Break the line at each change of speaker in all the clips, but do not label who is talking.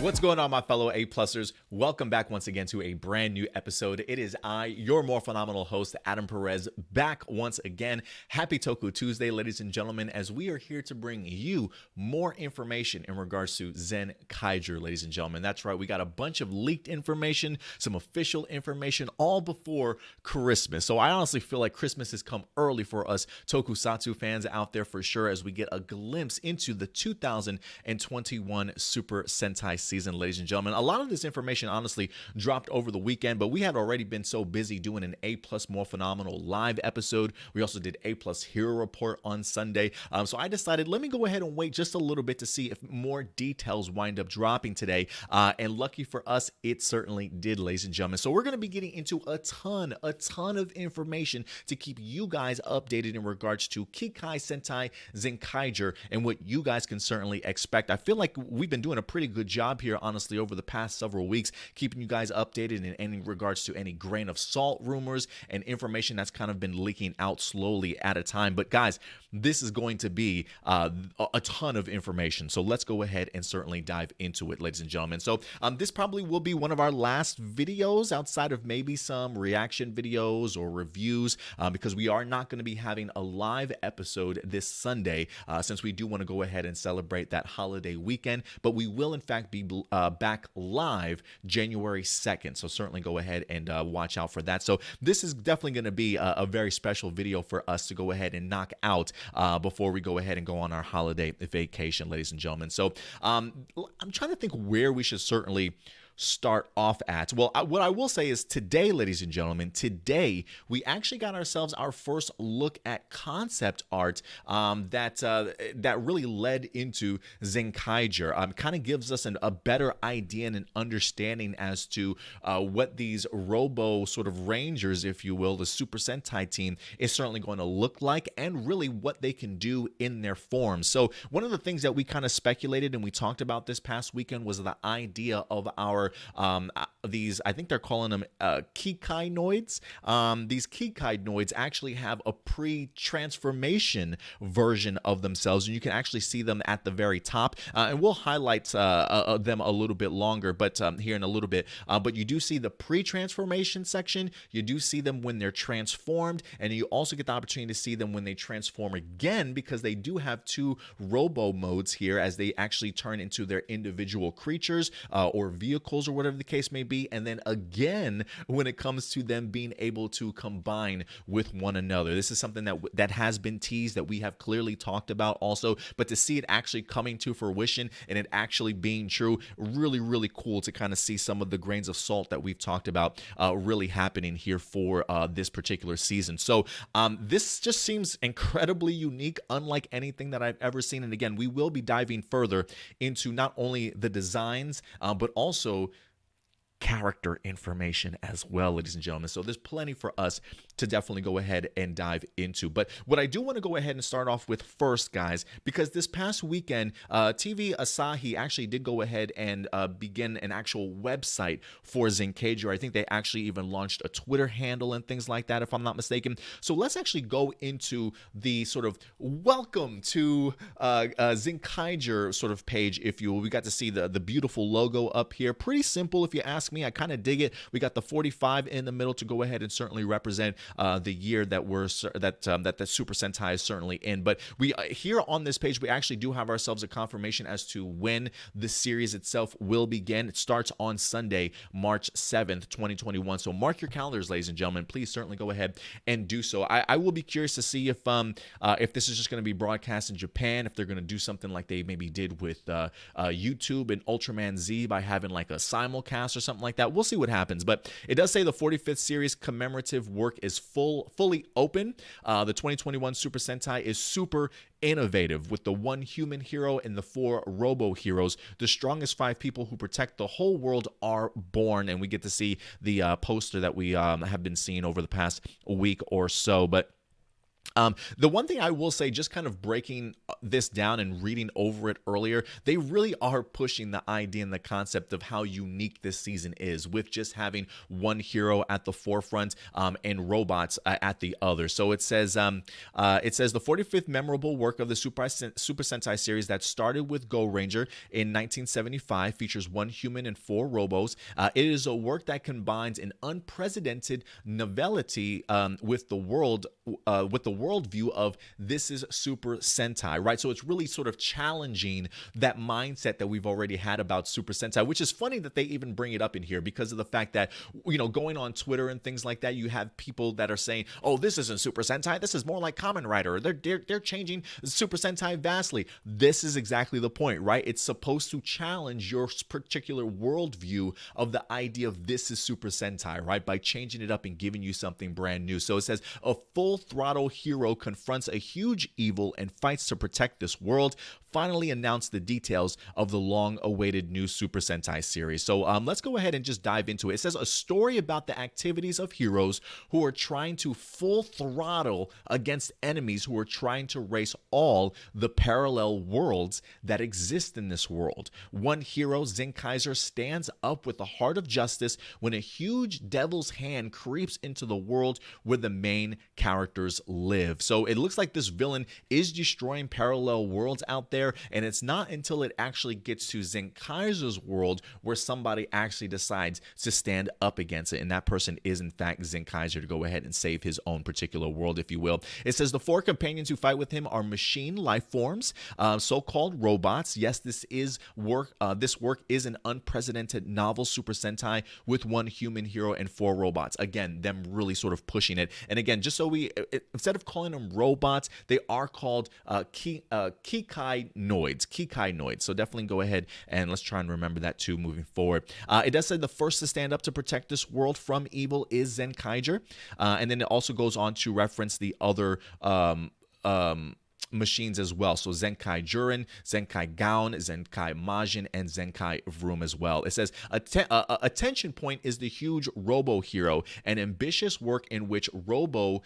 What's going on, my fellow A-Plusers? Welcome back once again to a brand new episode. It is I, your Morphinominal host, Adam Perez, back once again. Happy Toku Tuesday, ladies and gentlemen, as we are here to bring you more information in regards to Zenkaiger, ladies and gentlemen. That's right, we got a bunch of leaked information, some official information, all before Christmas. So I honestly feel like Christmas has come early for us Tokusatsu fans out there for sure, as we get a glimpse into the 2021 Super Sentai season, ladies and gentlemen. A lot of this information honestly dropped over the weekend, but we had already been so busy doing an APlus Morphinominal live episode. We also did APlus Hero Report on Sunday. So I decided, let me go ahead and wait just a little bit to see if more details wind up dropping today. And lucky for us, it certainly did, ladies and gentlemen. So we're going to be getting into a ton of information to keep you guys updated in regards to Kikai Sentai Zenkaiger and what you guys can certainly expect. I feel like we've been doing a pretty good job here, honestly, over the past several weeks, keeping you guys updated in regards to any grain of salt rumors and information that's kind of been leaking out slowly at a time. But guys, this is going to be a ton of information. So let's go ahead and certainly dive into it, ladies and gentlemen. So this probably will be one of our last videos outside of maybe some reaction videos or reviews, because we are not going to be having a live episode this Sunday, since we do want to go ahead and celebrate that holiday weekend. But we will in fact be back live January 2nd. So certainly go ahead and watch out for that. So this is definitely going to be a very special video for us to go ahead and knock out before we go ahead and go on our holiday vacation, ladies and gentlemen. So I'm trying to think where we should certainly start off at. Well, what I will say is today, ladies and gentlemen, today we actually got ourselves our first look at concept art that really led into Zenkaiger. Kind of gives us a better idea and an understanding as to what these Robo sort of Rangers, if you will, the Super Sentai team is certainly going to look like, and really what they can do in their form. So one of the things that we kind of speculated and we talked about this past weekend was the idea of our these, I think they're calling them Kikai noids. These Kikai noids actually have a pre-transformation version of themselves, and you can actually see them at the very top. And we'll highlight them a little bit longer, but here in a little bit. But you do see the pre-transformation section. You do see them when they're transformed, and you also get the opportunity to see them when they transform again, because they do have two robo modes here as they actually turn into their individual creatures or vehicles, or whatever the case may be, and then again when it comes to them being able to combine with one another. This is something that has been teased, that we have clearly talked about also, but to see it actually coming to fruition and it actually being true, really cool to kind of see some of the grains of salt that we've talked about really happening here for this particular season. So this just seems incredibly unique, unlike anything that I've ever seen. And again, we will be diving further into not only the designs, but also character information as well, ladies and gentlemen. So there's plenty for us to definitely go ahead and dive into. But what I do want to go ahead and start off with first, guys, because this past weekend, TV Asahi actually did go ahead and begin an actual website for Zenkaiger. I think they actually even launched a Twitter handle and things like that, if I'm not mistaken. So let's actually go into the sort of welcome to Zenkaiger sort of page, if you will. We got to see the beautiful logo up here. Pretty simple, if you ask me. I kind of dig it. We got the 45 in the middle to go ahead and certainly represent the year that the Super Sentai is certainly in. But we here on this page, we actually do have ourselves a confirmation as to when the series itself will begin. It starts on Sunday, March 7th, 2021. So mark your calendars, ladies and gentlemen. Please certainly go ahead and do so. I will be curious to see if this is just going to be broadcast in Japan, if they're going to do something like they maybe did with YouTube and Ultraman Z by having like a simulcast or something like that. We'll see what happens. But it does say the 45th series commemorative work is fully open. The 2021 Super Sentai is super innovative with the one human hero and the 4 robo heroes. The strongest 5 people who protect the whole world are born, and we get to see the poster that we have been seeing over the past week or so. But The one thing I will say, just kind of breaking this down and reading over it earlier, they really are pushing the idea and the concept of how unique this season is, with just having one hero at the forefront and robots at the other. So it says the 45th memorable work of the Super Sentai series that started with Go Ranger in 1975 features one human and four robos. It is a work that combines an unprecedented novelty with the worldview of this is Super Sentai, right? So it's really sort of challenging that mindset that we've already had about Super Sentai, which is funny that they even bring it up in here because of the fact that, going on Twitter and things like that, you have people that are saying, oh, this isn't Super Sentai, this is more like Kamen Rider. They're changing Super Sentai vastly. This is exactly the point, right? It's supposed to challenge your particular worldview of the idea of this is Super Sentai, right? By changing it up and giving you something brand new. So it says a full throttle hero confronts a huge evil and fights to protect this world. Finally announced the details of the long-awaited new Super Sentai series. So let's go ahead and just dive into it. It says a story about the activities of heroes who are trying to full throttle against enemies who are trying to erase all the parallel worlds that exist in this world. One hero, Zenkaiger, stands up with the heart of justice when a huge devil's hand creeps into the world where the main characters live. So it looks like this villain is destroying parallel worlds out there, and it's not until it actually gets to Zenkaiger's world where somebody actually decides to stand up against it, and that person is in fact Zenkaiger to go ahead and save his own particular world, if you will. It says the four companions who fight with him are machine life forms, so-called robots. Yes, this work is an unprecedented novel Super Sentai with one human hero and four robots. Again, them really sort of pushing it. And again, just so instead of calling them robots, they are called Kikai noids. So definitely go ahead and let's try and remember that too moving forward. It does say the first to stand up to protect this world from evil is Zenkaiger. And then it also goes on to reference the other machines as well. So Zenkai Jiren, Zenkai Gaon, Zenkai Majin, and Zenkai Vroon as well. It says attention point is the huge Robo Hero, an ambitious work in which Robo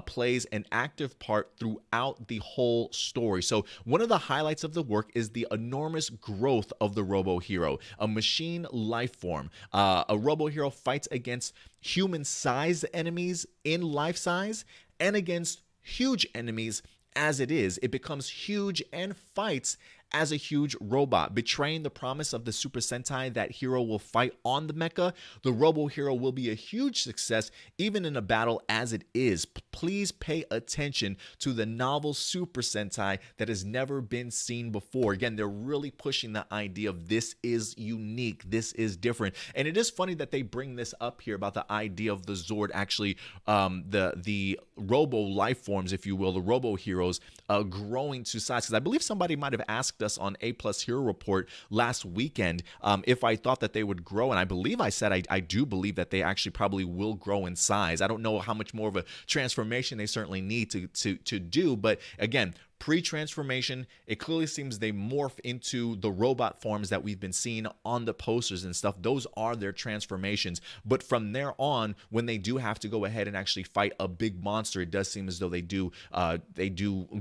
plays an active part throughout the whole story. So one of the highlights of the work is the enormous growth of the Robo Hero, a machine life form. A Robo Hero fights against human-sized enemies in life size and against huge enemies. As it becomes huge and fights as a huge robot, betraying the promise of the Super Sentai that hero will fight on the mecha. The Robo Hero will be a huge success even in a battle as it is. Please pay attention to the novel Super Sentai that has never been seen before. Again, they're really pushing the idea of this is unique, this is different. And it is funny that they bring this up here about the idea of the Zord actually, the Robo life forms, if you will, the Robo Heroes growing to size. Because I believe somebody might have asked us on APlus Hero Report last weekend if I thought that they would grow, and I believe I said I do believe that they actually probably will grow in size. I don't know how much more of a transformation they certainly need to do, but again, pre-transformation, it clearly seems they morph into the robot forms that we've been seeing on the posters and stuff. Those are their transformations. But from there on, when they do have to go ahead and actually fight a big monster, it does seem as though they do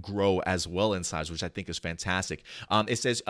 grow as well in size, which I think is fantastic. It says,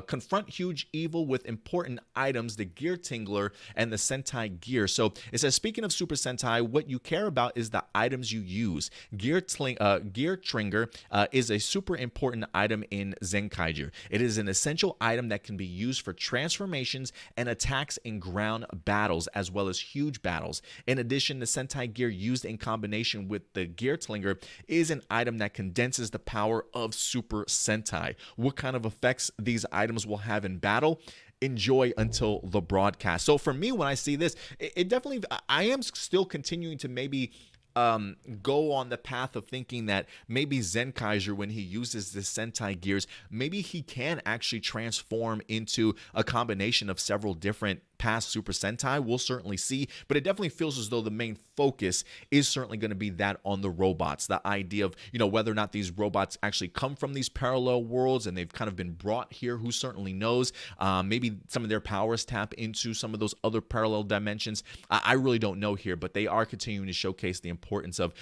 confront huge evil with important items, the Gear Tingler and the Sentai Gear. So it says, speaking of Super Sentai, what you care about is the items you use. Gear Tringer is a super important item in Zenkaiger. It is an essential item that can be used for transformations and attacks in ground battles as well as huge battles. In addition, the Sentai Gear used in combination with the Gear Tlinger is an item that condenses the power of Super Sentai. What kind of effects these items will have in battle? Enjoy until the broadcast. So for me, when I see this, it definitely, I am still continuing to maybe go on the path of thinking that maybe Zenkaiger, when he uses the Sentai gears, maybe he can actually transform into a combination of several different past Super Sentai. We'll certainly see, but it definitely feels as though the main focus is certainly going to be that on the robots. The idea of, whether or not these robots actually come from these parallel worlds and they've kind of been brought here, who certainly knows? Maybe some of their powers tap into some of those other parallel dimensions. I really don't know here, but they are continuing to showcase the importance of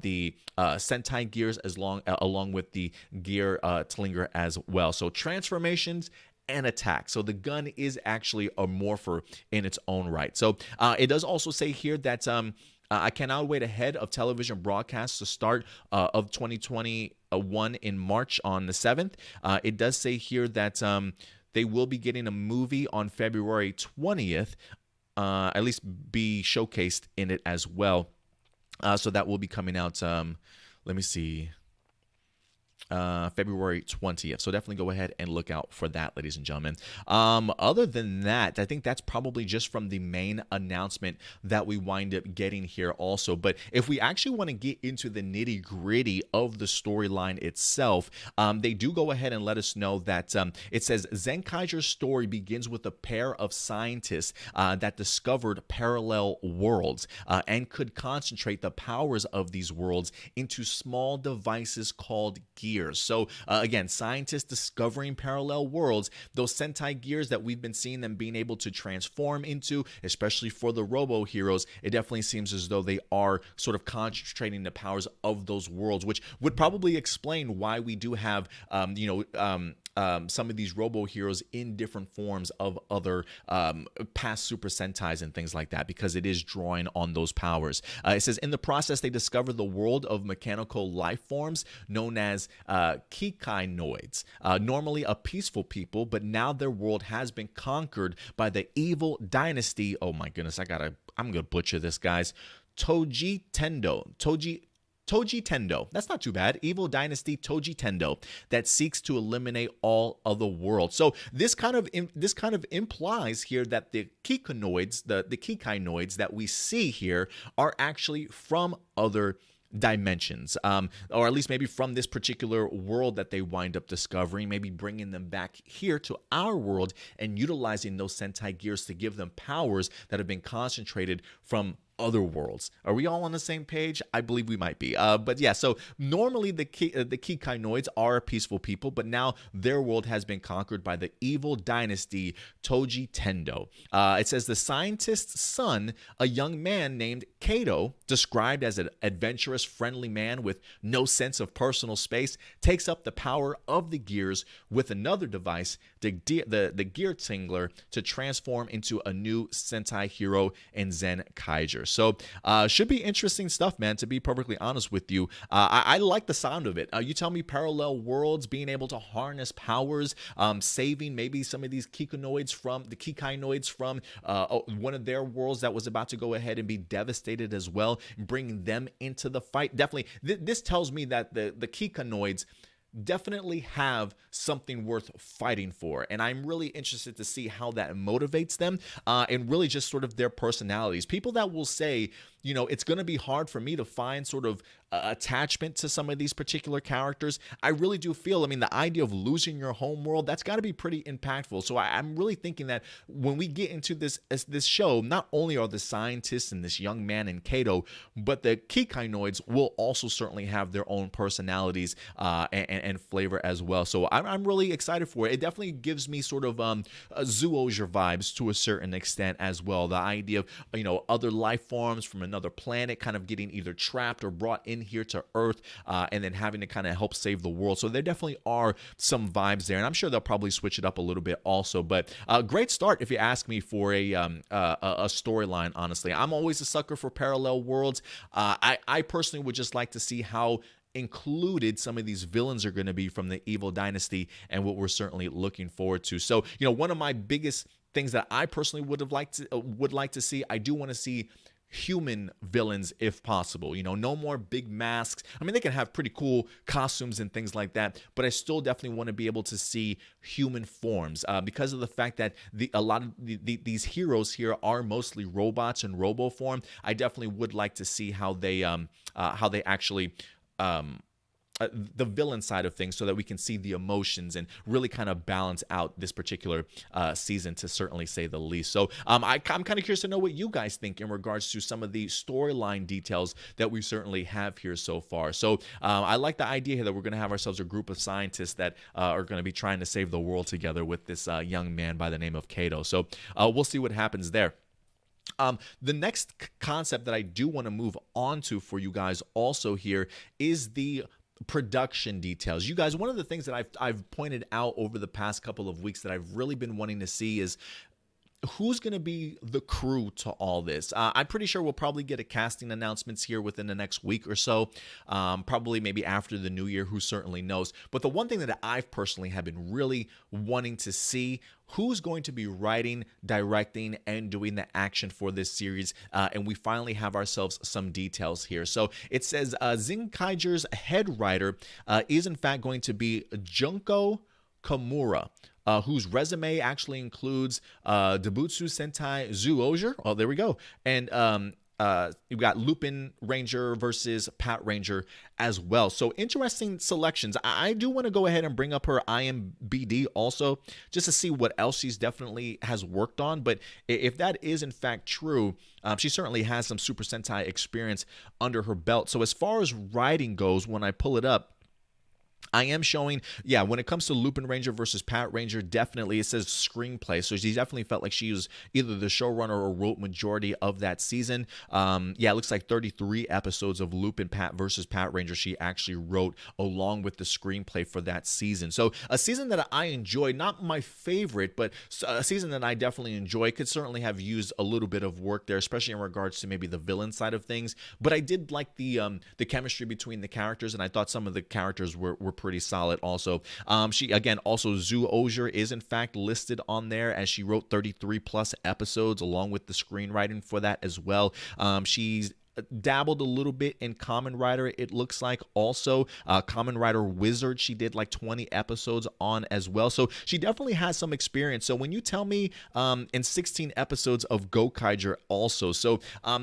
the Sentai gears along with the Gearlinger as well. So transformations and attack. So the gun is actually a morpher in its own right. So it does also say here that I cannot wait ahead of television broadcasts to start of 2021 in March on the 7th. It does say here that they will be getting a movie on February 20th, at least be showcased in it as well. So that will be coming out, let me see, February 20th. So definitely go ahead and look out for that, ladies and gentlemen. Other than that, I think that's probably just from the main announcement that we wind up getting here also. But if we actually want to get into the nitty gritty of the storyline itself, they do go ahead and let us know that it says Zenkaiger's story begins with a pair of scientists that discovered parallel worlds and could concentrate the powers of these worlds into small devices called gears. So again, scientists discovering parallel worlds, those Sentai gears that we've been seeing them being able to transform into, especially for the Robo Heroes, it definitely seems as though they are sort of concentrating the powers of those worlds, which would probably explain why we do have, some of these Robo Heroes in different forms of other past Super Sentais and things like that, because it is drawing on those powers. It says, in the process, they discovered the world of mechanical life forms known as Kikai, normally a peaceful people, but now their world has been conquered by the evil dynasty. Oh my goodness, I'm gonna butcher this, guys. Toji Tendo. That's not too bad. Evil Dynasty Toji Tendo that seeks to eliminate all other worlds. So this kind of implies here that the Kikanoids, the Kikainoids that we see here are actually from other dimensions, or at least maybe from this particular world that they wind up discovering, maybe bringing them back here to our world and utilizing those Sentai gears to give them powers that have been concentrated from other worlds. Are we all on the same page? I believe we might be. But yeah, so normally the Kikainoids are a peaceful people, but now their world has been conquered by the evil dynasty Toji Tendo. It says the scientist's son, a young man named Kato, described as an adventurous, friendly man with no sense of personal space, takes up the power of the gears with another device, the Gearlinger, to transform into a new Sentai hero in Zenkaiger. So should be interesting stuff, man, to be perfectly honest with you. I like the sound of it. You tell me parallel worlds, being able to harness powers, saving maybe some of these Kikainoids from one of their worlds that was about to go ahead and be devastated as well, bringing them into the fight. Definitely, this tells me that the Kikainoids definitely have something worth fighting for, and I'm really interested to see how that motivates them, and really just sort of their personalities. People that will say, it's going to be hard for me to find sort of attachment to some of these particular characters. I really do feel, the idea of losing your home world, that's got to be pretty impactful. So I'm really thinking that when we get into this show, not only are the scientists and this young man in Kato, but the Kikainoids will also certainly have their own personalities and flavor as well. So I'm really excited for it. It definitely gives me sort of Zoologer vibes to a certain extent as well. The idea of, other life forms from another planet kind of getting either trapped or brought in here to Earth, and then having to kind of help save the world. So there definitely are some vibes there, and I'm sure they'll probably switch it up a little bit also. But great start, if you ask me, for a storyline. Honestly, I'm always a sucker for parallel worlds. I personally would just like to see how included some of these villains are going to be from the evil dynasty, and what we're certainly looking forward to. So one of my biggest things that I personally would like to see, I do want to see human villains if possible. No more big masks. They can have pretty cool costumes and things like that, but I still definitely want to be able to see human forms, because of the fact that a lot of these heroes here are mostly robots in robo form. I definitely would like to see how they actually the villain side of things so that we can see the emotions and really kind of balance out this particular season, to certainly say the least. So I'm kind of curious to know what you guys think in regards to some of the storyline details that we certainly have here so far. So I like the idea here that we're going to have ourselves a group of scientists that are going to be trying to save the world together with this young man by the name of Kato. So we'll see what happens there. The next concept that I do want to move on to for you guys also here is the production details. You guys, one of the things that I've pointed out over the past couple of weeks that I've really been wanting to see is who's going to be the crew to all this. I'm pretty sure we'll probably get a casting announcements here within the next week or so, probably maybe after the new year, who certainly knows. But the one thing that I've personally have been really wanting to see, who's going to be writing, directing, and doing the action for this series, and we finally have ourselves some details here. So it says Zenkaiger's head writer is in fact going to be Junko Komura, whose resume actually includes Debutsu Sentai Zyuohger. Oh, there we go. And you've got Lupin Ranger versus Pat Ranger as well. So interesting selections. I do want to go ahead and bring up her IMBD also, just to see what else she's definitely has worked on. But if that is in fact true, she certainly has some Super Sentai experience under her belt. So as far as writing goes, when I pull it up, I am showing, yeah, when it comes to Lupin Ranger versus Pat Ranger, definitely it says screenplay. So she definitely felt like she was either the showrunner or wrote majority of that season. Yeah, it looks like 33 episodes of Lupin Pat versus Pat Ranger she actually wrote along with the screenplay for that season. So a season that I enjoyed, not my favorite, but a season that I definitely enjoy. Could certainly have used a little bit of work there, especially in regards to maybe the villain side of things. But I did like the chemistry between the characters, and I thought some of the characters were pretty solid also. She, again, also Zyuohger is in fact listed on there as she wrote 33 plus episodes along with the screenwriting for that as well. She's dabbled a little bit in Kamen Rider, it looks like. Also Kamen Rider Wizard, she did like 20 episodes on as well. So she definitely has some experience. So when you tell me in 16 episodes of Gokaiger also, so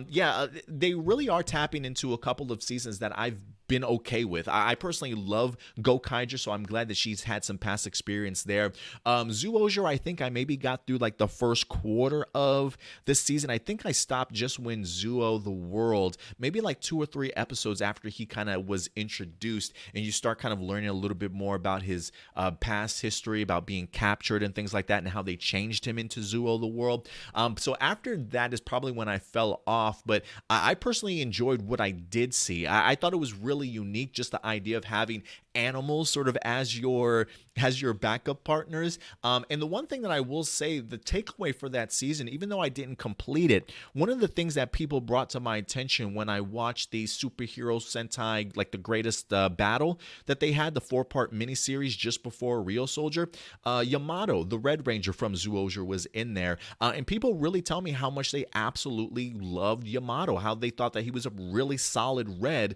yeah, they really are tapping into a couple of seasons that I've been okay with. I personally love Gokaiger, so I'm glad that she's had some past experience there. Zyuohger, I think I maybe got through like the first quarter of this season. I think I stopped just when Zoro The World, maybe like 2 or 3 episodes after he kind of was introduced, and you start kind of learning a little bit more about his past history, about being captured and things like that, and how they changed him into Zoro The World. So after that is probably when I fell off, but I personally enjoyed what I did see. I thought it was really unique, just the idea of having animals sort of as your backup partners. And the one thing that I will say, the takeaway for that season, even though I didn't complete it, one of the things that people brought to my attention when I watched the Superhero Sentai, like the Greatest Battle that they had, the 4-part miniseries just before Rio Soldier, Yamato, the Red Ranger from Zyuohger, was in there. And people really tell me how much they absolutely loved Yamato, how they thought that he was a really solid Red.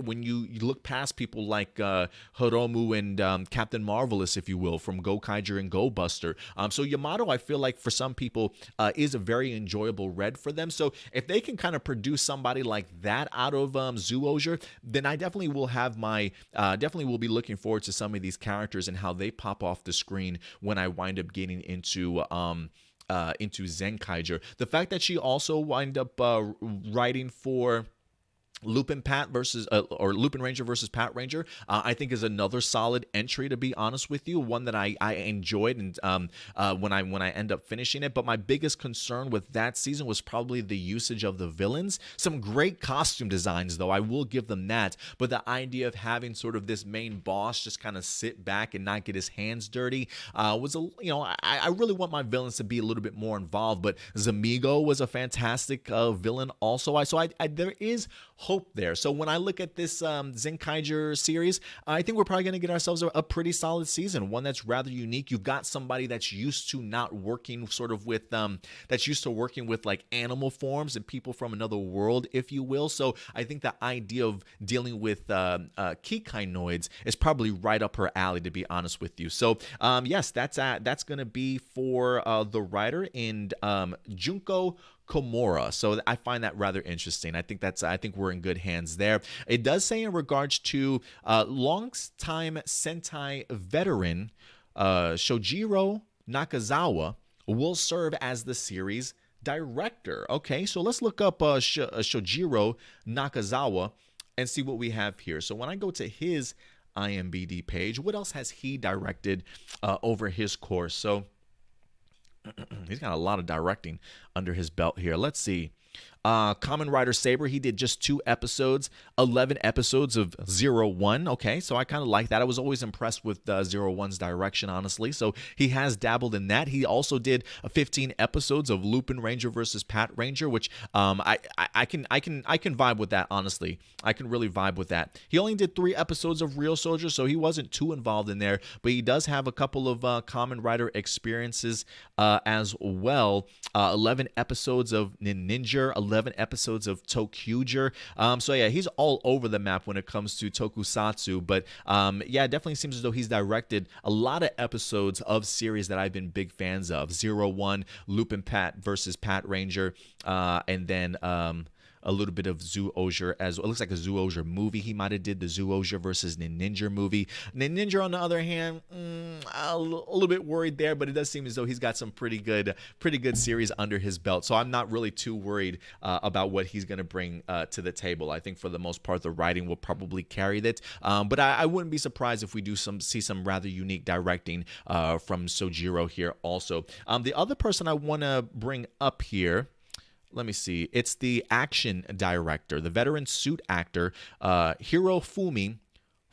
When you look past people like Hiromu and Captain Marvelous, if you will, from Gokaiger and Go Buster. So Yamato, I feel like for some people is a very enjoyable Red for them. So if they can kind of produce somebody like that out of Zyuohger, then I definitely will have definitely will be looking forward to some of these characters and how they pop off the screen when I wind up getting into Zenkaiger. The fact that she also wind up writing for Lupin Ranger versus Pat Ranger, I think is another solid entry, to be honest with you. One that I enjoyed, and when I end up finishing it. But my biggest concern with that season was probably the usage of the villains. Some great costume designs, though, I will give them that. But the idea of having sort of this main boss just kind of sit back and not get his hands dirty was I really want my villains to be a little bit more involved. But Zamigo was a fantastic villain also. So there is hope there. So when I look at this Zenkaiger series, I think we're probably going to get ourselves a pretty solid season, one that's rather unique. You've got somebody that's used to not working sort of with that's used to working with like animal forms and people from another world, if you will. So I think the idea of dealing with Kikai noids is probably right up her alley, to be honest with you. So yes, that's going to be for the writer in Junko Komura. So I find that rather interesting. I think we're in good hands there. It does say in regards to long-time Sentai veteran Shojiro Nakazawa will serve as the series director. Okay, so let's look up Shojiro Nakazawa and see what we have here. So when I go to his IMDb page, what else has he directed over his course? So he's got a lot of directing under his belt here. Let's see. Kamen Rider Saber, he did just 2 episodes, 11 episodes of 01. Okay, so I kind of like that. I was always impressed with 01's direction, honestly. So he has dabbled in that. He also did 15 episodes of Lupin Ranger versus Pat Ranger, which I can vibe with that, honestly. I can really vibe with that. He only did 3 episodes of Real Soldier, so he wasn't too involved in there, but he does have a couple of Kamen Rider experiences as well. 11 episodes of Ninja, 11 episodes of Tokyuger. So yeah, he's all over the map when it comes to tokusatsu, but yeah, it definitely seems as though he's directed a lot of episodes of series that I've been big fans of. 01, Lupin Pat versus Pat Ranger, and then a little bit of Zoo Oger as well. It looks like a Zoo Oger movie. He might have did the Zoo Oger versus Ninja movie. Ninja, on the other hand, a little bit worried there, but it does seem as though he's got some pretty good series under his belt. So I'm not really too worried about what he's going to bring to the table. I think for the most part, the writing will probably carry that. But I wouldn't be surprised if we do see some rather unique directing from Shojiro here also. The other person I want to bring up here, let me see. It's the action director, the veteran suit actor, Hirofumi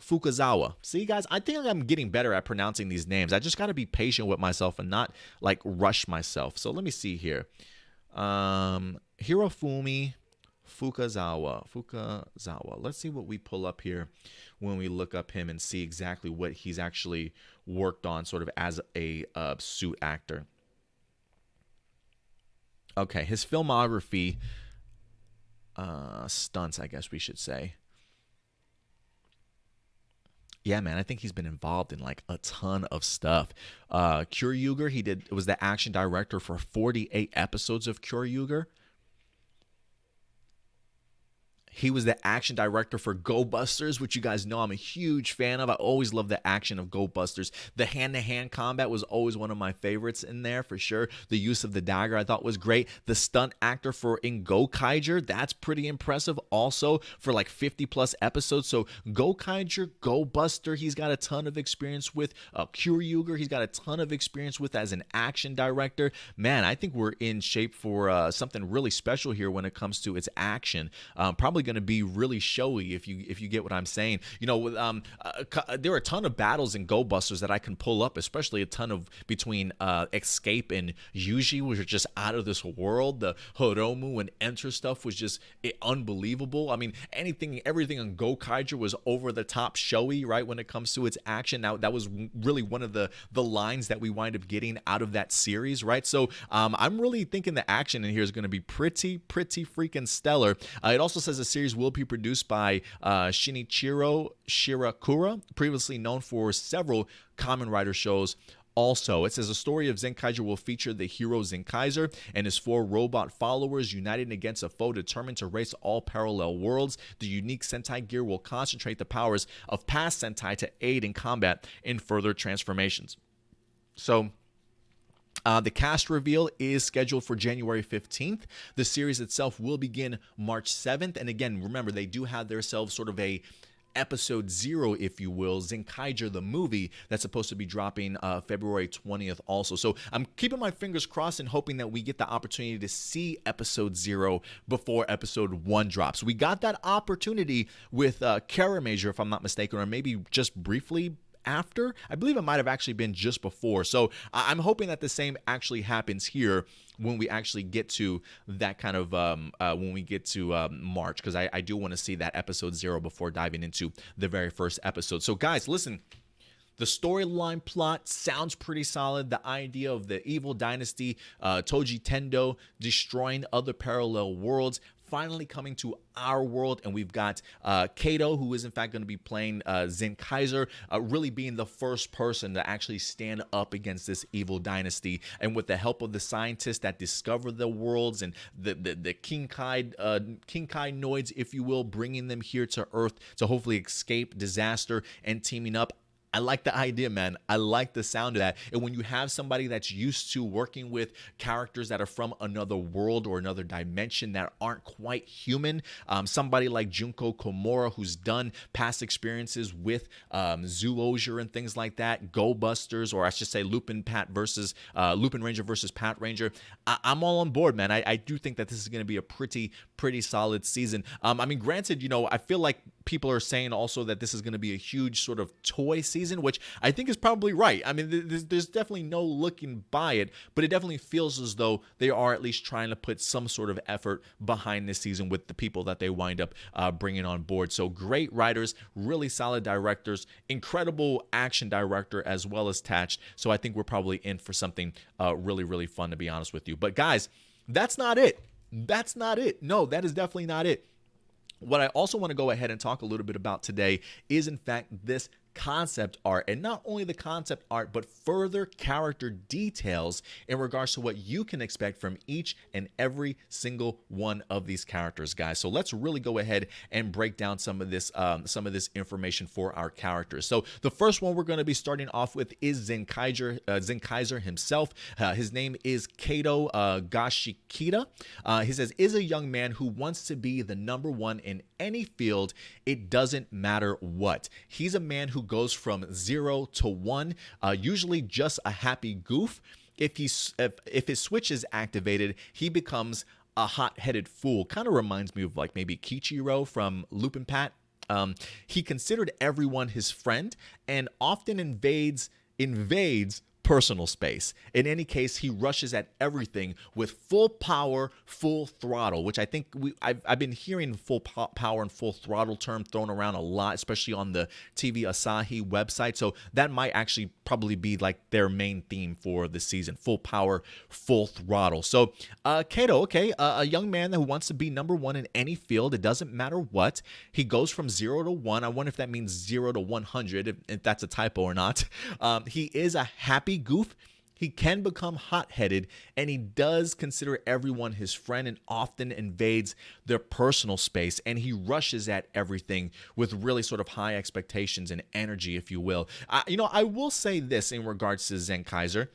Fukuzawa. See, guys, I think I'm getting better at pronouncing these names. I just got to be patient with myself and not, like, rush myself. So let me see here. Hirofumi Fukuzawa. Let's see what we pull up here when we look up him and see exactly what he's actually worked on sort of as a suit actor. Okay, his filmography, stunts, I guess we should say. Yeah, man, I think he's been involved in like a ton of stuff. Gearlinger, was the action director for 48 episodes of Gearlinger. He was the action director for Go Busters, which you guys know I'm a huge fan of. I always love the action of Go Busters. The hand-to-hand combat was always one of my favorites in there, for sure. The use of the dagger I thought was great. The stunt actor for Zenkaiger, that's pretty impressive also, for like 50-plus episodes. So Zenkaiger, Go Buster, he's got a ton of experience with. Gearlinger, he's got a ton of experience with as an action director. Man, I think we're in shape for something really special here when it comes to its action. Probably going to be really showy if you get what I'm saying. You know, there are a ton of battles in Go Busters that I can pull up, especially a ton of between Escape and Yuji, which are just out of this world. The Hiromu and Enter stuff was just unbelievable. I mean, everything on Zenkaiger was over the top showy, right, when it comes to its action. Now, that was really one of the lines that we wind up getting out of that series, right? So I'm really thinking the action in here is going to be pretty freaking stellar. It also says the series will be produced by Shinichiro Shirakura, previously known for several Kamen Rider shows. Also, it says the story of Zenkaiger will feature the hero Zenkaiger and his 4 robot followers uniting against a foe determined to race all parallel worlds. The unique Sentai gear will concentrate the powers of past Sentai to aid in combat in further transformations. So, the cast reveal is scheduled for January 15th. The series itself will begin March 7th. And again, remember, they do have themselves sort of a episode 0, if you will, Zenkaiger the movie, that's supposed to be dropping February 20th also. So I'm keeping my fingers crossed and hoping that we get the opportunity to see episode 0 before episode 1 drops. We got that opportunity with Kara Major, if I'm not mistaken, or maybe just briefly after. I believe it might have actually been just before. So I'm hoping that the same actually happens here when we actually get to that kind of when we get to March, because I do want to see that episode 0 before diving into the very first episode. So guys, listen, the storyline plot sounds pretty solid. The idea of the evil dynasty, Toji Tendo, destroying other parallel worlds, finally coming to our world, and we've got Kato, who is in fact going to be playing Zenkaiger, really being the first person to actually stand up against this evil dynasty, and with the help of the scientists that discover the worlds and the Kikai noids, if you will, bringing them here to Earth to hopefully escape disaster and teaming up. I like the idea, man. I like the sound of that. And when you have somebody that's used to working with characters that are from another world or another dimension that aren't quite human, somebody like Junko Komura, who's done past experiences with Zoologer and things like that, Go Busters, or I should say Lupin Ranger versus Pat Ranger, I'm all on board, man. I do think that this is going to be a pretty solid season. I mean, granted, I feel like people are saying also that this is going to be a huge sort of toy season, which I think is probably right. I mean, there's definitely no looking by it, but it definitely feels as though they are at least trying to put some sort of effort behind this season with the people that they wind up bringing on board. So great writers, really solid directors, incredible action director as well as Tatch. So I think we're probably in for something really fun, to be honest with you. But guys, that's not it. That's not it. No, that is definitely not it. What I also want to go ahead and talk a little bit about today is, in fact, this concept art, and not only the concept art, but further character details in regards to what you can expect from each and every single one of these characters, guys. So let's really go ahead and break down some of this information for our characters. So the first one we're going to be starting off with is Zenkaiger himself. His name is Kato Gashikita. He says, is a young man who wants to be the number one in any field. It doesn't matter what. He's a man who goes from 0 to 1, usually just a happy goof. If his switch is activated, he becomes a hot-headed fool. Kind of reminds me of like maybe Kichiro from Lupin Pat. He considered everyone his friend and often invades personal space. In any case, he rushes at everything with full power, full throttle, which I think I've been hearing full power and full throttle term thrown around a lot, especially on the TV Asahi website. So that might actually probably be like their main theme for the season: full power, full throttle. So Kato, okay, a young man who wants to be number one in any field. It doesn't matter what. He goes from 0 to 1. I wonder if that means 0 to 100, if that's a typo or not. He is a happy goof. He can become hot-headed, and he does consider everyone his friend and often invades their personal space, and he rushes at everything with really sort of high expectations and energy, if you will. I will say this in regards to Zenkaiger.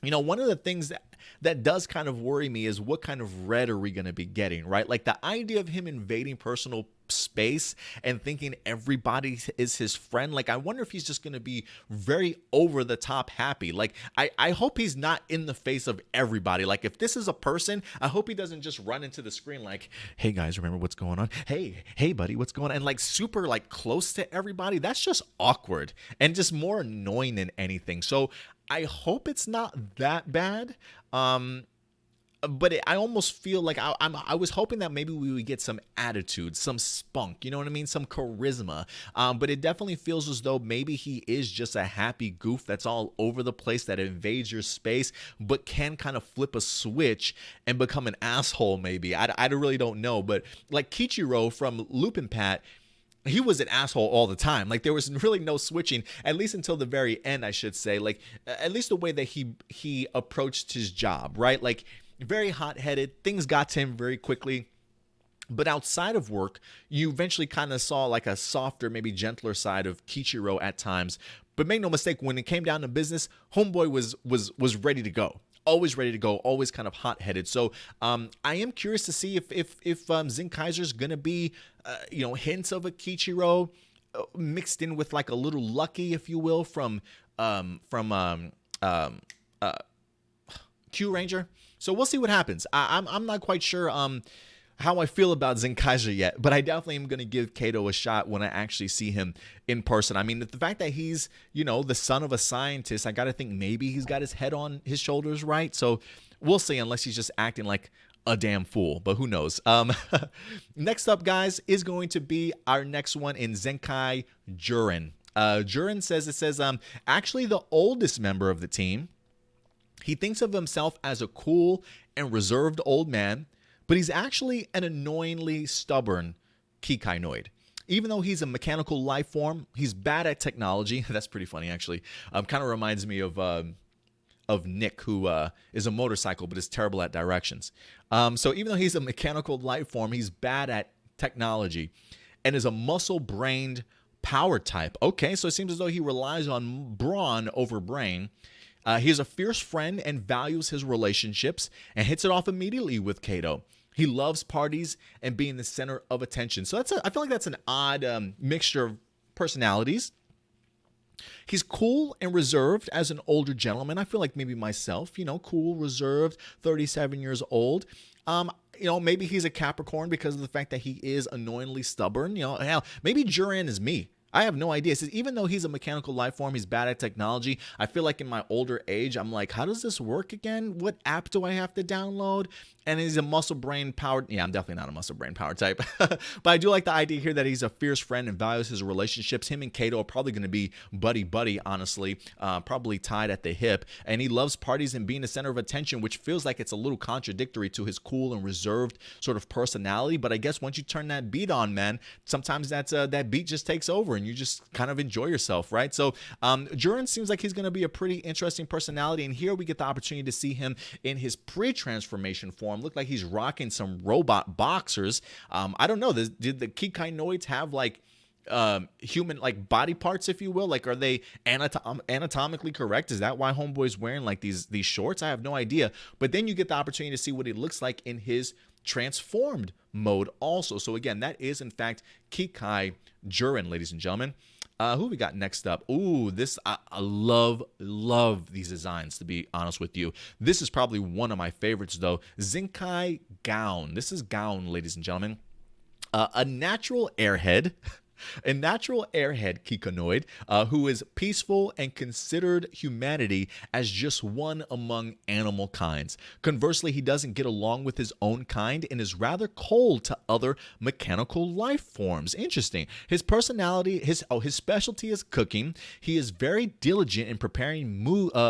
One of the things that does kind of worry me is what kind of red are we going to be getting, right? Like the idea of him invading personal space and thinking everybody is his friend. Like, I wonder if he's just going to be very over the top happy. Like, I hope he's not in the face of everybody. Like, if this is a person, I hope he doesn't just run into the screen like, hey guys, remember what's going on? Hey buddy, what's going on? And like super like close to everybody. That's just awkward and just more annoying than anything. So I hope it's not that bad. But I almost feel like I was hoping that maybe we would get some attitude, some spunk, you know what I mean? Some charisma. But it definitely feels as though maybe he is just a happy goof that's all over the place, that invades your space, but can kind of flip a switch and become an asshole maybe. I really don't know. But like Kichiro from Lupin Pat, he was an asshole all the time. Like, there was really no switching, at least until the very end, I should say. Like, at least the way that he approached his job, right? Like, very hot-headed. Things got to him very quickly. But outside of work, you eventually kind of saw like a softer, maybe gentler side of Kichiro at times. But make no mistake, when it came down to business, homeboy was ready to go. Always ready to go, always kind of hot-headed. So I am curious to see if Zenkaiger's gonna be, hints of a Kichiro mixed in with like a little Lucky, if you will, from Q Ranger. So we'll see what happens. I'm not quite sure how I feel about Zenkaiger yet, but I definitely am going to give Kato a shot when I actually see him in person. I mean, the fact that he's, the son of a scientist, I got to think maybe he's got his head on his shoulders, right? So we'll see, unless he's just acting like a damn fool, but who knows? Next up, guys, is going to be our next one in Zenkai Jiren. Jiren says, actually the oldest member of the team. He thinks of himself as a cool and reserved old man, but he's actually an annoyingly stubborn Kikainoid. Even though he's a mechanical life form, he's bad at technology. That's pretty funny, actually. Kind of reminds me of Nick, who is a motorcycle but is terrible at directions. So even though he's a mechanical life form, he's bad at technology and is a muscle-brained power type. Okay, so it seems as though he relies on brawn over brain. He is a fierce friend and values his relationships and hits it off immediately with Kato. He loves parties and being the center of attention. So I feel like that's an odd mixture of personalities. He's cool and reserved as an older gentleman. I feel like maybe myself, cool, reserved, 37 years old. Maybe he's a Capricorn because of the fact that he is annoyingly stubborn. Hell, maybe Jiren is me. I have no idea. It says, even though he's a mechanical life form, he's bad at technology. I feel like in my older age, I'm like, how does this work again? What app do I have to download? And he's a muscle brain powered. Yeah, I'm definitely not a muscle brain power type. But I do like the idea here that he's a fierce friend and values his relationships. Him and Kato are probably going to be buddy, honestly, probably tied at the hip. And he loves parties and being the center of attention, which feels like it's a little contradictory to his cool and reserved sort of personality. But I guess once you turn that beat on, man, sometimes that beat just takes over and you just kind of enjoy yourself, right? So Jiren seems like he's going to be a pretty interesting personality. And here we get the opportunity to see him in his pre-transformation form. Look like he's rocking some robot boxers. I don't know. Did the Kikainoids have like human like body parts, if you will? Like, are they anatomically correct? Is that why Homeboy's wearing like these shorts? I have no idea. But then you get the opportunity to see what he looks like in his transformed mode also. So again, that is in fact Kikai Jiren, ladies and gentlemen. Who we got next up? Ooh, this I love these designs, to be honest with you. This is probably one of my favorites though. Zenkaiger. This is Gown, ladies and gentlemen. A natural airhead. A natural airhead Kikainoid who is peaceful and considered humanity as just one among animal kinds. Conversely, he doesn't get along with his own kind and is rather cold to other mechanical life forms. Interesting. His personality, his specialty is cooking. He is very diligent in preparing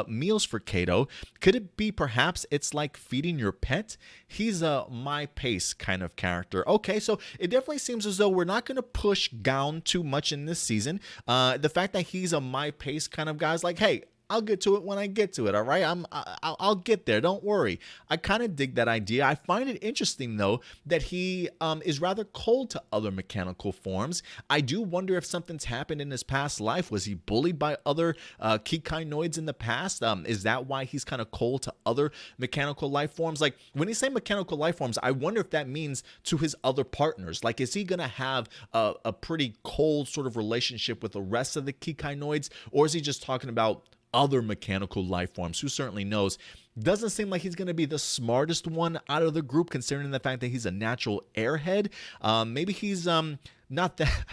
meals for Kato. Could it be perhaps it's like feeding your pet? He's a my pace kind of character. Okay, so it definitely seems as though we're not going to push Gown too much in this season. The fact that he's a my pace kind of guy is like, hey, I'll get to it when I get to it, all right? I'll get there, don't worry. I kind of dig that idea. I find it interesting, though, that he is rather cold to other mechanical forms. I do wonder if something's happened in his past life. Was he bullied by other Kikainoids in the past? Is that why he's kind of cold to other mechanical life forms? Like, when you say mechanical life forms, I wonder if that means to his other partners. Like, is he going to have a pretty cold sort of relationship with the rest of the Kikainoids? Or is he just talking about other mechanical life forms? Who certainly knows? Doesn't seem like he's going to be the smartest one out of the group, considering the fact that he's a natural airhead. Maybe he's not that.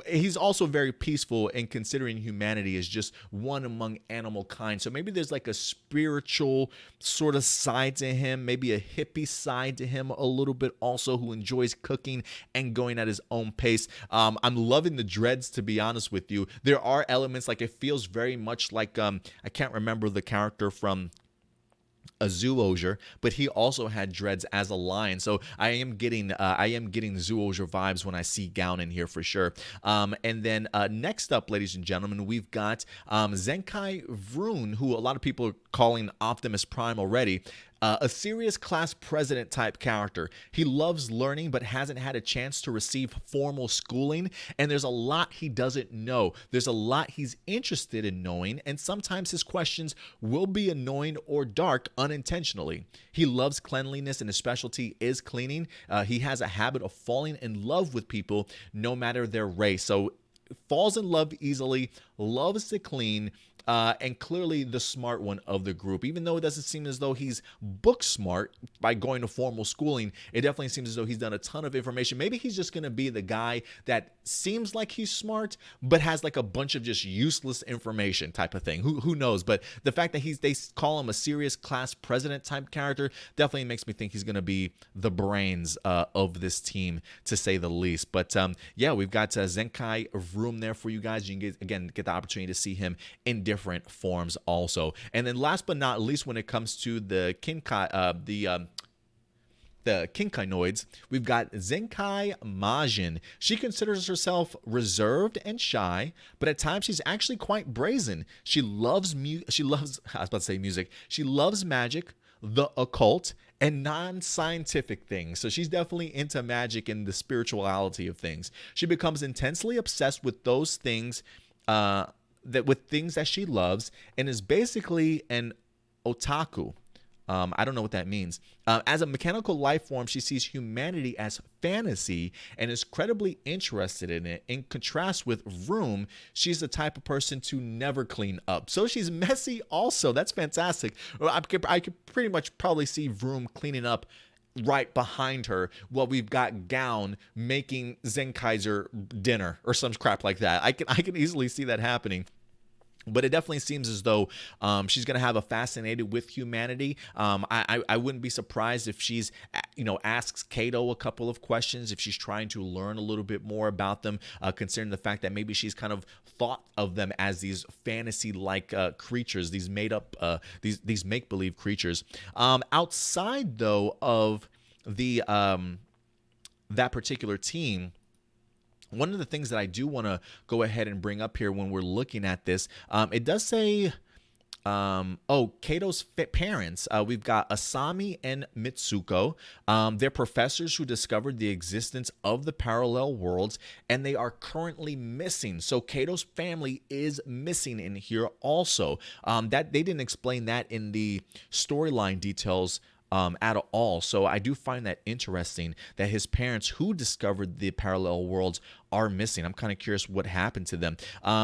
He's also very peaceful and considering humanity is just one among animal kind. So maybe there's like a spiritual sort of side to him, maybe a hippie side to him a little bit also, who enjoys cooking and going at his own pace. I'm loving the dreads, to be honest with you. There are elements, like it feels very much like, I can't remember the character from a Zoologer, but he also had dreads as a lion. So I am getting Zoologer vibes when I see Gown in here for sure. And then next up, ladies and gentlemen, we've got Zenkai Vroon, who a lot of people are calling Optimus Prime already. A serious class president type character. He loves learning but hasn't had a chance to receive formal schooling, and there's a lot he doesn't know. There's a lot he's interested in knowing, and sometimes his questions will be annoying or dark unintentionally. He loves cleanliness and his specialty is cleaning. He has a habit of falling in love with people no matter their race. So falls in love easily, loves to clean, and clearly the smart one of the group. Even though it doesn't seem as though he's book smart by going to formal schooling, it definitely seems as though he's done a ton of information. Maybe he's just going to be the guy that seems like he's smart, but has like a bunch of just useless information type of thing. Who knows? But the fact that they call him a serious class president type character definitely makes me think he's going to be the brains of this team, to say the least. But yeah, we've got Zenkai Vroom there for you guys. You can get the opportunity to see him in different forms also. And then last but not least, when it comes to the Kikai, the Kinkainoids, we've got Zenkai Majin. She considers herself reserved and shy, but at times she's actually quite brazen. She loves I was about to say music. She loves magic, the occult, and non-scientific things. So she's definitely into magic and the spirituality of things. She becomes intensely obsessed with those things, with things that she loves, and is basically an otaku. I don't know what that means. As a mechanical life form, she sees humanity as fantasy and is incredibly interested in it. In contrast with Vroon, she's the type of person to never clean up. So she's messy also. That's fantastic. I could pretty much probably see Vroon cleaning up right behind her while we've got Gown making Zenkaiger dinner or some crap like that. I can easily see that happening. But it definitely seems as though she's going to have a fascinated with humanity. I wouldn't be surprised if she's, asks Kato a couple of questions, if she's trying to learn a little bit more about them, considering the fact that maybe she's kind of thought of them as these fantasy-like creatures, these made-up, these make-believe creatures. Outside, though, of the that particular team, one of the things that I do want to go ahead and bring up here when we're looking at this, it does say, Kato's parents, we've got Asami and Mitsuko. They're professors who discovered the existence of the parallel worlds, and they are currently missing. So Kato's family is missing in here also. That they didn't explain that in the storyline details at all. So I do find that interesting that his parents who discovered the parallel worlds are missing. I'm kind of curious what happened to them.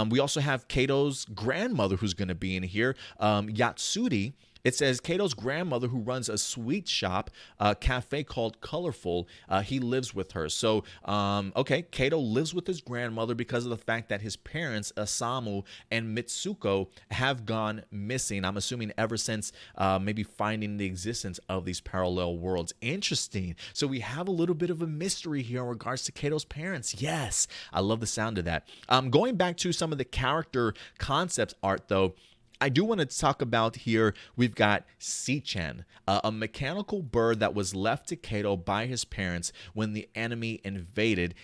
We also have Kato's grandmother who's going to be in here, Yatsuri. It says Kato's grandmother, who runs a sweet shop, cafe called Colorful, he lives with her. So, Kato lives with his grandmother because of the fact that his parents, Asamu and Mitsuko, have gone missing. I'm assuming ever since maybe finding the existence of these parallel worlds. Interesting. So we have a little bit of a mystery here in regards to Kato's parents. Yes, I love the sound of that. Going back to some of the character concept art, though, I do want to talk about here, we've got Sichan, a mechanical bird that was left to Kato by his parents when the enemy invaded.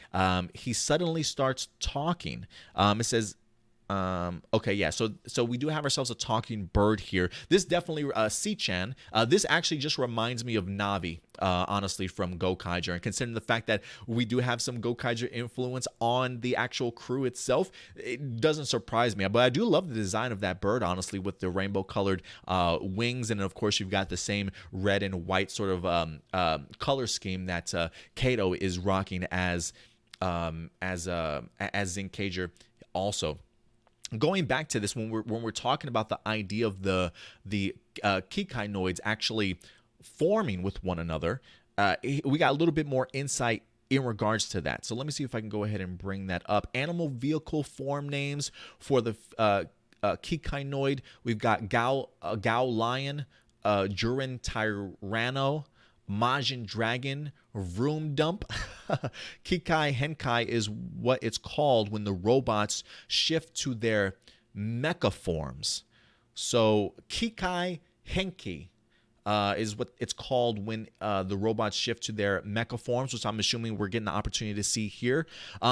He suddenly starts talking. It says, so we do have ourselves a talking bird here. This definitely, Sichan, this actually just reminds me of Navi, honestly, from Gokaiger. And considering the fact that we do have some Gokaiger influence on the actual crew itself, it doesn't surprise me. But I do love the design of that bird, honestly, with the rainbow-colored wings. And, of course, you've got the same red and white sort of color scheme that Kato is rocking as Zenkaiger also. Going back to this, when we're talking about the idea of the Kikainoids actually forming with one another, we got a little bit more insight in regards to that. So let me see if I can go ahead and bring that up. Animal vehicle form names for the Kikainoid. We've got Gao Lion, Jiren Tyranno, Majin Dragon, Vroom Dump. Kikai Henkai is what it's called when the robots shift to their mecha forms. So Kikai Henki is what it's called when the robots shift to their mecha forms, which I'm assuming we're getting the opportunity to see here.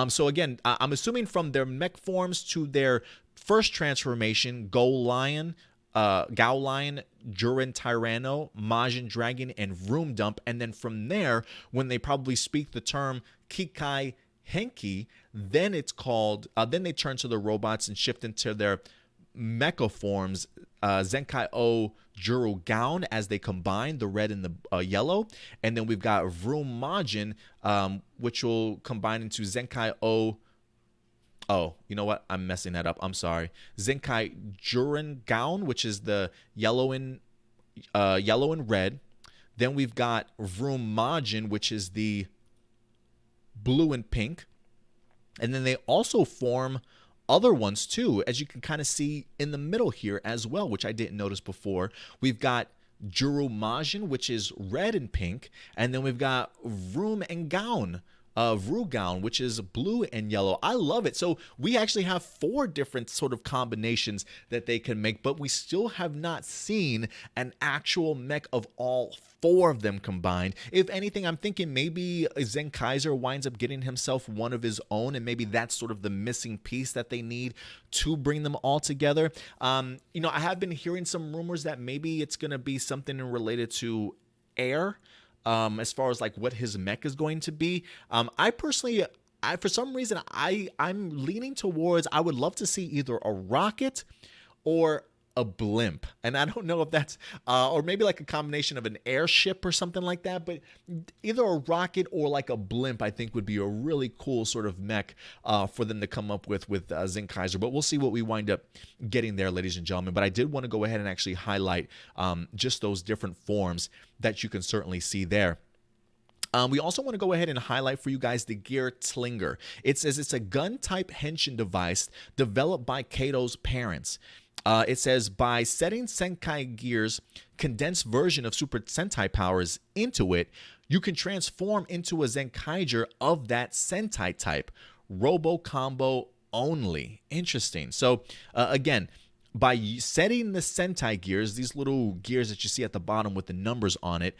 So again, I'm assuming from their mech forms to their first transformation, Gao Lion, Jiren Tyranno, Majin Dragon, and Vroom Dump. And then from there, when they probably speak the term Kikai Henki, then it's called, then they turn to the robots and shift into their mecha forms, Zenkai Juro Gown, as they combine the red and the yellow. And then we've got Vroom Majin, which will combine into Zenkai Oh, you know what? I'm messing that up. I'm sorry. Zenkai Jiren Gown, which is the yellow and red. Then we've got Vroom Majin, which is the blue and pink. And then they also form other ones too, as you can kind of see in the middle here as well, which I didn't notice before. We've got Juro Majin, which is red and pink. And then we've got Vroom and Gown, Vroon, which is blue and yellow. I love it. So we actually have 4 different sort of combinations that they can make, but we still have not seen an actual mech of all 4 of them combined. If anything, I'm thinking maybe Zenkaiger winds up getting himself one of his own, and maybe that's sort of the missing piece that they need to bring them all together. I have been hearing some rumors that maybe it's going to be something related to air. As far as like what his mech is going to be. I personally, for some reason, I'm leaning towards, I would love to see either a rocket or a blimp. And I don't know if that's, or maybe like a combination of an airship or something like that, but either a rocket or like a blimp, I think would be a really cool sort of mech for them to come up with Zenkaiger. But we'll see what we wind up getting there, ladies and gentlemen. But I did want to go ahead and actually highlight just those different forms that you can certainly see there. We also want to go ahead and highlight for you guys the Gearlinger. It says it's a gun-type henshin device developed by Kato's parents. It says, by setting Senkai Gear's condensed version of Super Sentai powers into it, you can transform into a Zenkaiger of that Sentai type. Robo combo only. Interesting. So, again, by setting the Sentai gears, these little gears that you see at the bottom with the numbers on it,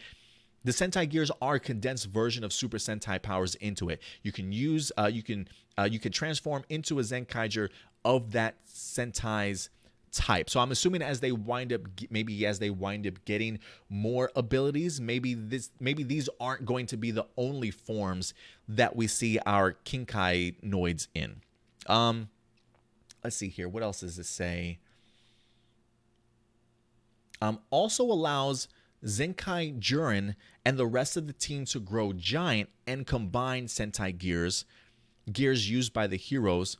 the Sentai gears are a condensed version of Super Sentai powers into it. You can use, you can transform into a Zenkaiger of that Sentai's type. So I'm assuming as they wind up getting more abilities, maybe these aren't going to be the only forms that we see our Kikai noids in. Let's see here. What else does it say? Also allows Zenkai Jiren and the rest of the team to grow giant and combine Sentai gears used by the heroes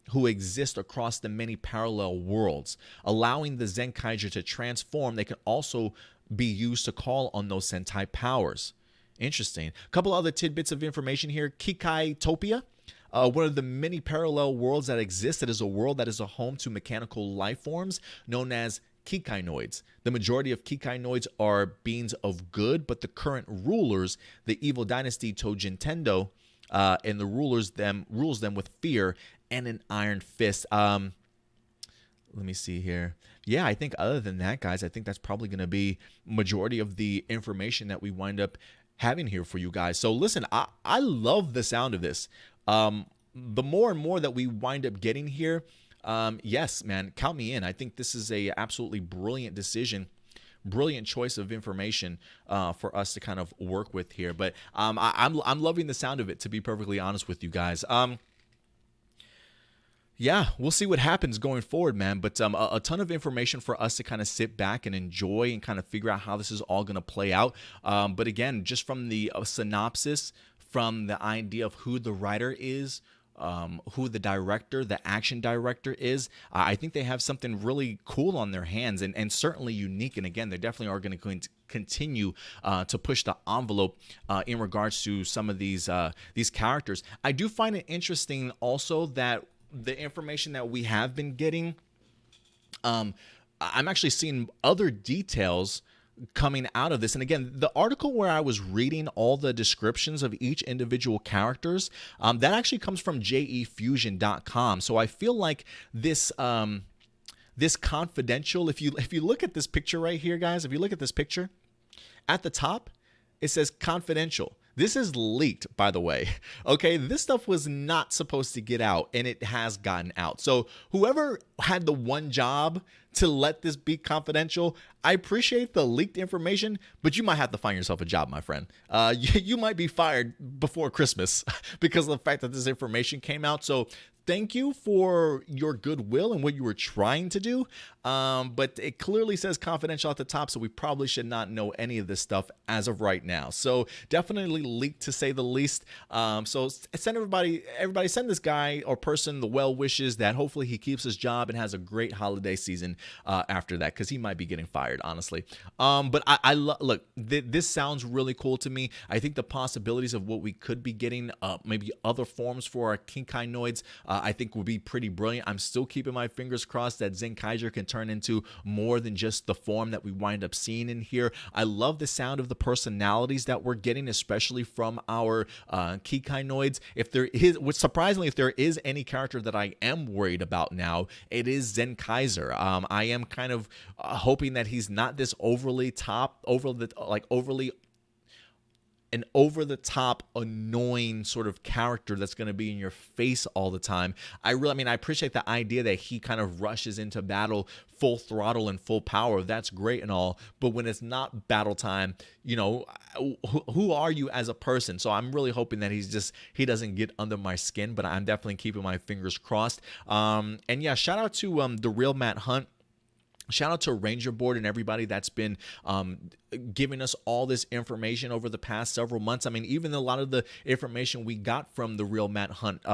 who exist across the many parallel worlds, allowing the Zenkaiger to transform. They can also be used to call on those Sentai powers. Interesting. A couple other tidbits of information here. Kikai Topia, one of the many parallel worlds that exist. It is a world that is a home to mechanical life forms known as Kikainoids. The majority of Kikainoids are beings of good, but the current rulers, the evil dynasty Tojin Tendo, and the rules them with fear and an iron fist. Let me see here. Yeah, I think other than that, guys, I think that's probably going to be majority of the information that we wind up having here for you guys. So listen, I love the sound of this. The more and more that we wind up getting here, yes, man, count me in. I think this is a absolutely brilliant decision. Brilliant choice of information for us to kind of work with here. But I'm loving the sound of it, to be perfectly honest with you guys. Yeah, we'll see what happens going forward, man. But a ton of information for us to kind of sit back and enjoy and kind of figure out how this is all going to play out. But again, just from the synopsis, from the idea of who the writer is, who the director, the action director is, I think they have something really cool on their hands and certainly unique. And again, they definitely are going to continue to push the envelope in regards to some of these characters. I do find it interesting also that the information that we have been getting, I'm actually seeing other details coming out of this. And again, the article where I was reading all the descriptions of each individual characters, that actually comes from jefusion.com. So I feel like this this confidential, if you look at this picture right here, guys, if you look at this picture at the top, it says confidential. This is leaked, by the way. Okay, this stuff was not supposed to get out, and it has gotten out. So whoever had the one job to let this be confidential, I appreciate the leaked information, but you might have to find yourself a job, my friend. You might be fired before Christmas because of the fact that this information came out. So thank you for your goodwill and what you were trying to do. But it clearly says confidential at the top, so we probably should not know any of this stuff as of right now. So definitely leaked, to say the least. So send everybody send this guy or person the well wishes that hopefully he keeps his job and has a great holiday season after that, because he might be getting fired, honestly. But look, this sounds really cool to me. I think the possibilities of what we could be getting, maybe other forms for our Kikai noids, I think would be pretty brilliant. I'm still keeping my fingers crossed that Zenkaiger can turn into more than just the form that we wind up seeing in here. I love the sound of the personalities that we're getting, especially from our Kikai noids. If there is, which surprisingly, if there is any character that I am worried about now, it is Zenkaiger. I am kind of hoping that he's not this overly an over-the-top annoying sort of character that's going to be in your face all the time. I appreciate the idea that he kind of rushes into battle full throttle and full power. That's great and all, but when it's not battle time, you know, who are you as a person? So I'm really hoping that he doesn't get under my skin, but I'm definitely keeping my fingers crossed. And yeah, shout out to the real Matt Hunt. Shout out to Ranger Board and everybody that's been giving us all this information over the past several months. I mean, even a lot of the information we got from the real Matt Hunt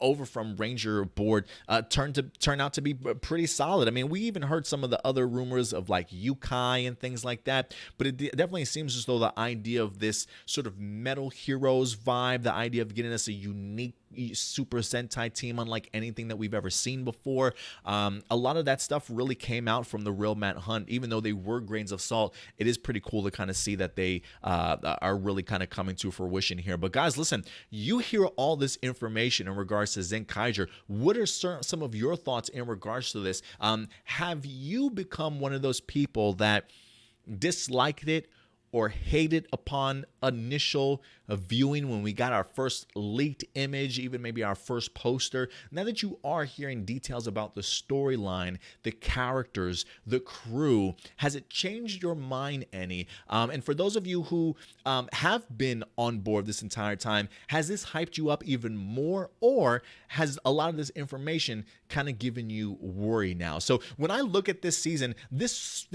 over from Ranger Board turned out to be pretty solid. I mean, we even heard some of the other rumors of like Kikai and things like that, but it definitely seems as though the idea of this sort of Metal Heroes vibe, the idea of getting us a unique Super Sentai team unlike anything that we've ever seen before, a lot of that stuff really came out from the real Matt Hunt. Even though they were grains of salt, it is pretty cool to kind of see that they are really kind of coming to fruition here. But guys, listen, you hear all this information in regards to Zenkaiger. What are some of your thoughts in regards to this? Have you become one of those people that disliked it or hated upon initial viewing when we got our first leaked image, even maybe our first poster? Now that you are hearing details about the storyline, the characters, the crew, has it changed your mind any? And for those of you who have been on board this entire time, has this hyped you up even more, or has a lot of this information kind of given you worry now? So when I look at this season, this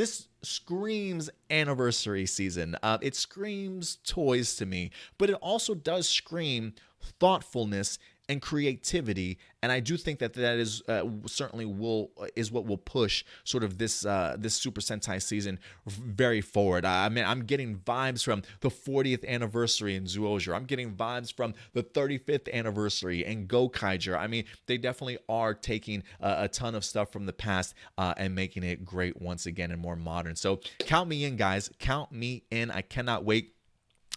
screams anniversary season. It screams toys to me, but it also does scream thoughtfulness and creativity, and I do think that is certainly is what will push sort of this Super Sentai season very forward. I mean, I'm getting vibes from the 40th anniversary in Zyuohger. I'm getting vibes from the 35th anniversary in Gokaiger. I mean, they definitely are taking a ton of stuff from the past and making it great once again and more modern. So count me in, guys. Count me in. I cannot wait.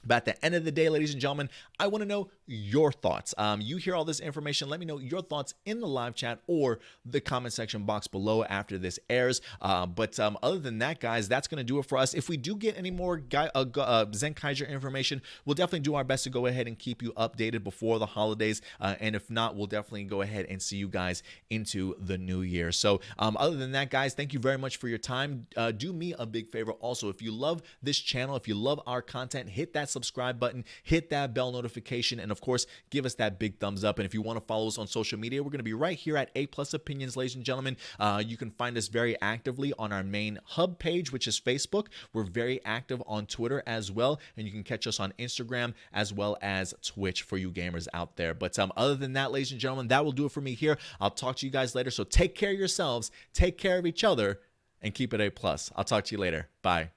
But at the end of the day, ladies and gentlemen, I want to know your thoughts. You hear all this information. Let me know your thoughts in the live chat or the comment section box below after this airs. But other than that, guys, that's going to do it for us. If we do get any more Zenkaiger information, we'll definitely do our best to go ahead and keep you updated before the holidays. And if not, we'll definitely go ahead and see you guys into the new year. So other than that, guys, thank you very much for your time. Do me a big favor also. If you love this channel, if you love our content, hit that subscribe button, hit that bell notification, and of course, give us that big thumbs up. And if you want to follow us on social media, we're going to be right here at APlus Opinions, ladies and gentlemen. You can find us very actively on our main hub page, which is Facebook. We're very active on Twitter as well, and you can catch us on Instagram as well as Twitch for you gamers out there. But other than that, ladies and gentlemen, that will do it for me here. I'll talk to you guys later. So take care of yourselves, take care of each other, and keep it A+. I'll talk to you later. Bye.